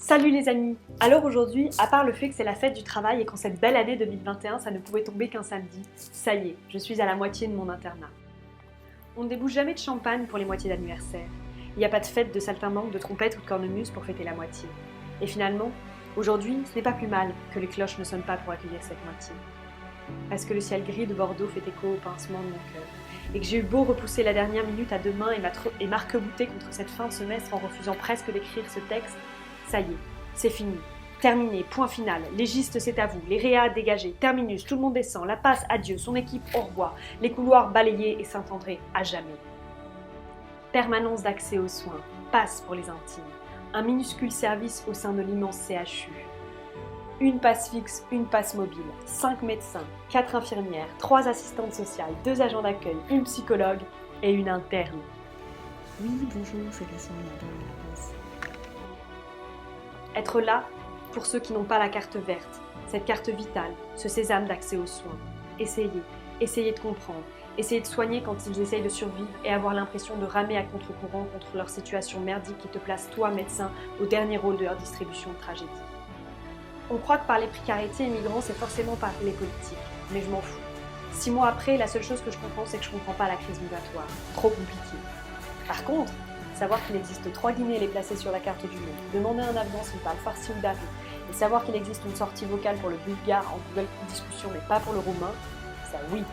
Salut les amis! Alors aujourd'hui, à part le fait que c'est la fête du travail et qu'en cette belle année 2021, ça ne pouvait tomber qu'un samedi, ça y est, je suis à la moitié de mon internat. On ne débouche jamais de champagne pour les moitiés d'anniversaire. Il n'y a pas de fête de saltimbanque, de trompette ou de cornemuse pour fêter la moitié. Et finalement, aujourd'hui, ce n'est pas plus mal que les cloches ne sonnent pas pour accueillir cette moitié. Parce que le ciel gris de Bordeaux fait écho au pincement de mon cœur. Et que j'ai eu beau repousser la dernière minute à demain et m'arc-bouter contre cette fin de semestre en refusant presque d'écrire ce texte, ça y est, c'est fini. Terminé, point final, légiste c'est à vous, les réas dégagés, terminus, tout le monde descend, la passe, adieu, son équipe au revoir, les couloirs balayés et Saint-André à jamais. Permanence d'accès aux soins, passe pour les intimes, un minuscule service au sein de l'immense CHU. Une passe fixe, une passe mobile, 5 médecins, 4 infirmières, 3 assistantes sociales, 2 agents d'accueil, une psychologue et une interne. Oui, bonjour, c'est Cassandra dans la passe. Être là pour ceux qui n'ont pas la carte verte, cette carte vitale, ce sésame d'accès aux soins. Essayez de comprendre, essayez de soigner quand ils essayent de survivre et avoir l'impression de ramer à contre-courant contre leur situation merdique qui te place toi, médecin, au dernier rôle de leur distribution de tragédie. On croit que parler précarité et migrants, c'est forcément parler politique, mais je m'en fous. 6 mois après, la seule chose que je comprends, c'est que je comprends pas la crise migratoire. Trop compliqué. Par contre, savoir qu'il existe 3 Guinées les placer sur la carte du monde, demander à un Afghan s'il parle farsi ou dari, et savoir qu'il existe une sortie vocale pour le bulgare en Google Discussion mais pas pour le roumain, ça oui,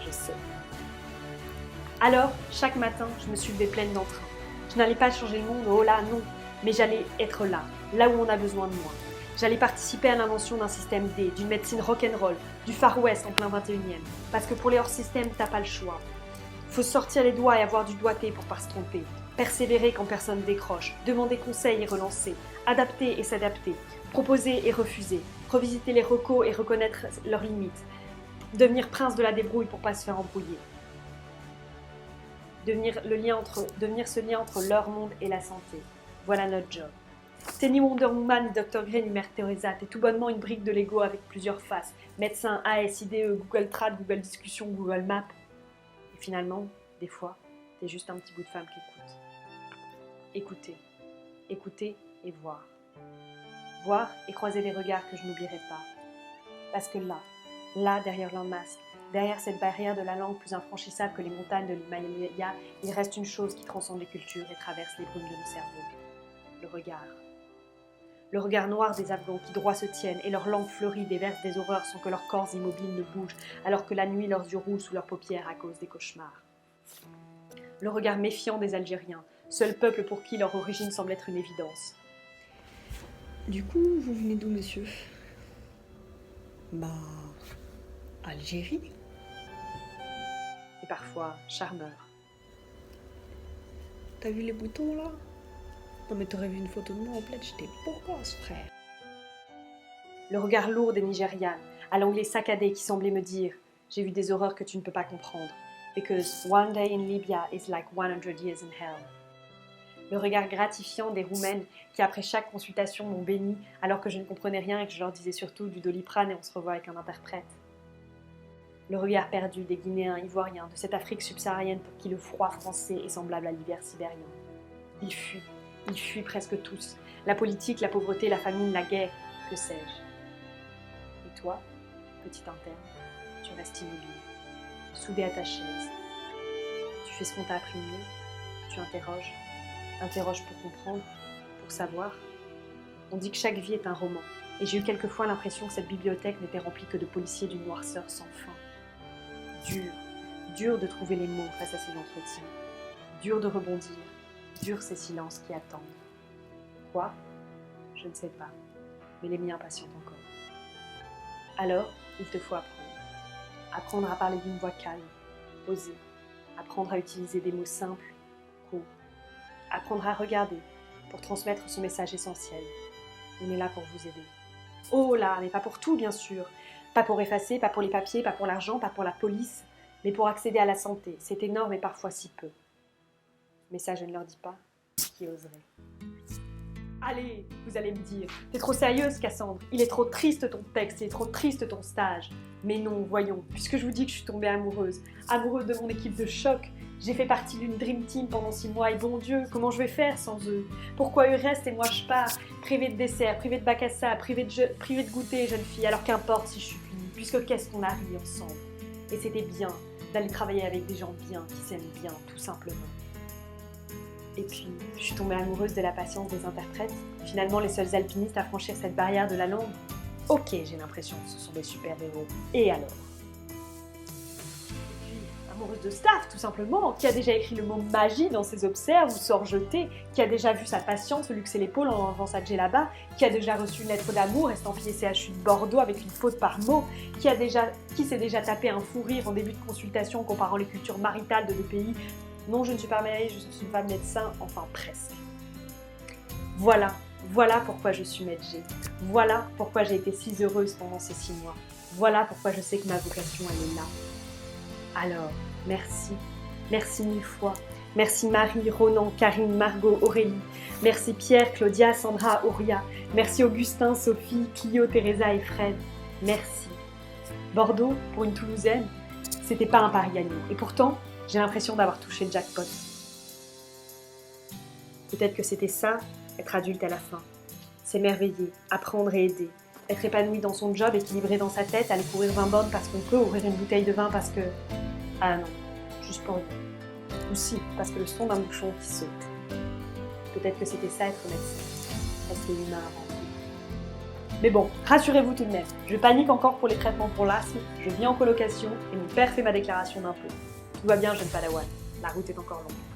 je sais. Alors, chaque matin, je me suis levée pleine d'entrain. Je n'allais pas changer le monde, oh là, non, mais j'allais être là où on a besoin de moi. J'allais participer à l'invention d'un système D, d'une médecine rock'n'roll, du Far West en plein 21e. Parce que pour les hors-système, t'as pas le choix. Faut se sortir les doigts et avoir du doigté pour pas se tromper. Persévérer quand personne décroche. Demander conseil et relancer. Adapter et s'adapter. Proposer et refuser. Revisiter les recos et reconnaître leurs limites. Devenir prince de la débrouille pour pas se faire embrouiller. Devenir ce lien entre leur monde et la santé. Voilà notre job. T'es ni Wonder Woman, ni Dr. Grey, ni Mère Teresa, t'es tout bonnement une brique de Lego avec plusieurs faces. Médecin, AS, IDE, Google Trad, Google Discussion, Google Maps. Et finalement, des fois, t'es juste un petit bout de femme qui écoute. Écouter et voir. Voir et croiser des regards que je n'oublierai pas. Parce que là, derrière leur masque, derrière cette barrière de la langue plus infranchissable que les montagnes de l'Himalaya, il reste une chose qui transcende les cultures et traverse les brumes de nos cerveaux. Le regard. Le regard noir des Afghans qui droit se tiennent et leur langue fleurie déverse des horreurs sans que leurs corps immobiles ne bougent, alors que la nuit leurs yeux roulent sous leurs paupières à cause des cauchemars. Le regard méfiant des Algériens, seul peuple pour qui leur origine semble être une évidence. Du coup, vous venez d'où, monsieur? Algérie. Et parfois, charmeur. T'as vu les boutons, là? Non mais t'aurais vu une photo de moi en plaid, j'étais beau gosse, frère. Le regard lourd des Nigérianes, à l'anglais saccadé qui semblait me dire « J'ai vu des horreurs que tu ne peux pas comprendre. Because one day in Libya is like 100 years in hell. » Le regard gratifiant des Roumaines qui, après chaque consultation, m'ont béni alors que je ne comprenais rien et que je leur disais surtout du Doliprane et on se revoit avec un interprète. Le regard perdu des Guinéens, Ivoiriens, de cette Afrique subsaharienne pour qui le froid français est semblable à l'hiver sibérien. Ils fuient presque tous. La politique, la pauvreté, la famine, la guerre, que sais-je. Et toi, petit interne, tu restes immobile, soudé à ta chaise. Tu fais ce qu'on t'a appris mieux, tu interroges pour comprendre, pour savoir. On dit que chaque vie est un roman, et j'ai eu quelquefois l'impression que cette bibliothèque n'était remplie que de policiers d'une noirceur sans fin. Dur de trouver les mots face à ces entretiens, dur de rebondir, dur ces silences qui attendent. Quoi? Je ne sais pas, mais les miens patientent encore. Alors, il te faut apprendre. Apprendre à parler d'une voix calme, posée. Apprendre à utiliser des mots simples, courts. Apprendre à regarder pour transmettre ce message essentiel. On est là pour vous aider. Oh là, mais pas pour tout, bien sûr. Pas pour effacer, pas pour les papiers, pas pour l'argent, pas pour la police, mais pour accéder à la santé. C'est énorme et parfois si peu. Mais ça, je ne leur dis pas. Qui oserait? Allez, vous allez me dire, t'es trop sérieuse, Cassandre. Il est trop triste ton texte, il est trop triste ton stage. Mais non, voyons, puisque je vous dis que je suis tombée amoureuse de mon équipe de choc, J'ai fait partie d'une Dream Team pendant 6 mois et bon Dieu, comment je vais faire sans eux? Pourquoi eux restent et moi je pars? Privée de dessert, privée de bac à sable, privée de goûter, jeune fille, alors qu'importe si je suis punie, puisque qu'est-ce qu'on a ri ensemble? Et c'était bien d'aller travailler avec des gens bien, qui s'aiment bien, tout simplement. Et puis, je suis tombée amoureuse de la patience des interprètes, finalement les seuls alpinistes à franchir cette barrière de la langue. Ok, j'ai l'impression que ce sont des super-héros. Et alors? Amoureuse de Staff, tout simplement, qui a déjà écrit le mot magie dans ses observes ou sort jeté, qui a déjà vu sa patiente se luxer l'épaule en enlevant sa djellaba, qui a déjà reçu une lettre d'amour estampillée CHU de Bordeaux avec une faute par mot, qui s'est déjà tapé un fou rire en début de consultation comparant les cultures maritales de deux pays. Non, je ne suis pas mariée, je suis pas médecin, enfin presque. Voilà pourquoi je suis Maître G. Voilà pourquoi j'ai été si heureuse pendant ces 6 mois. Voilà pourquoi je sais que ma vocation, elle est là. Alors, merci. Merci 1000 fois. Merci Marie, Ronan, Karine, Margot, Aurélie. Merci Pierre, Claudia, Sandra, Auria. Merci Augustin, Sophie, Clio, Teresa et Fred. Merci. Bordeaux, pour une Toulousaine, c'était pas un pari gagné. Et pourtant, j'ai l'impression d'avoir touché le jackpot. Peut-être que c'était ça, être adulte à la fin. S'émerveiller, apprendre et aider. Être épanoui dans son job, équilibré dans sa tête, aller courir 20 bornes parce qu'on peut, ouvrir une bouteille de vin parce que... Ah non, juste pour rien. Ou si, parce que le son d'un bouchon qui saute. Peut-être que c'était ça être médecin. Rester humain avant tout. Mais bon, rassurez-vous tout de même, je panique encore pour les traitements pour l'asthme, je vis en colocation et mon père fait ma déclaration d'impôt. Tout va bien, jeune padawan, la route est encore longue.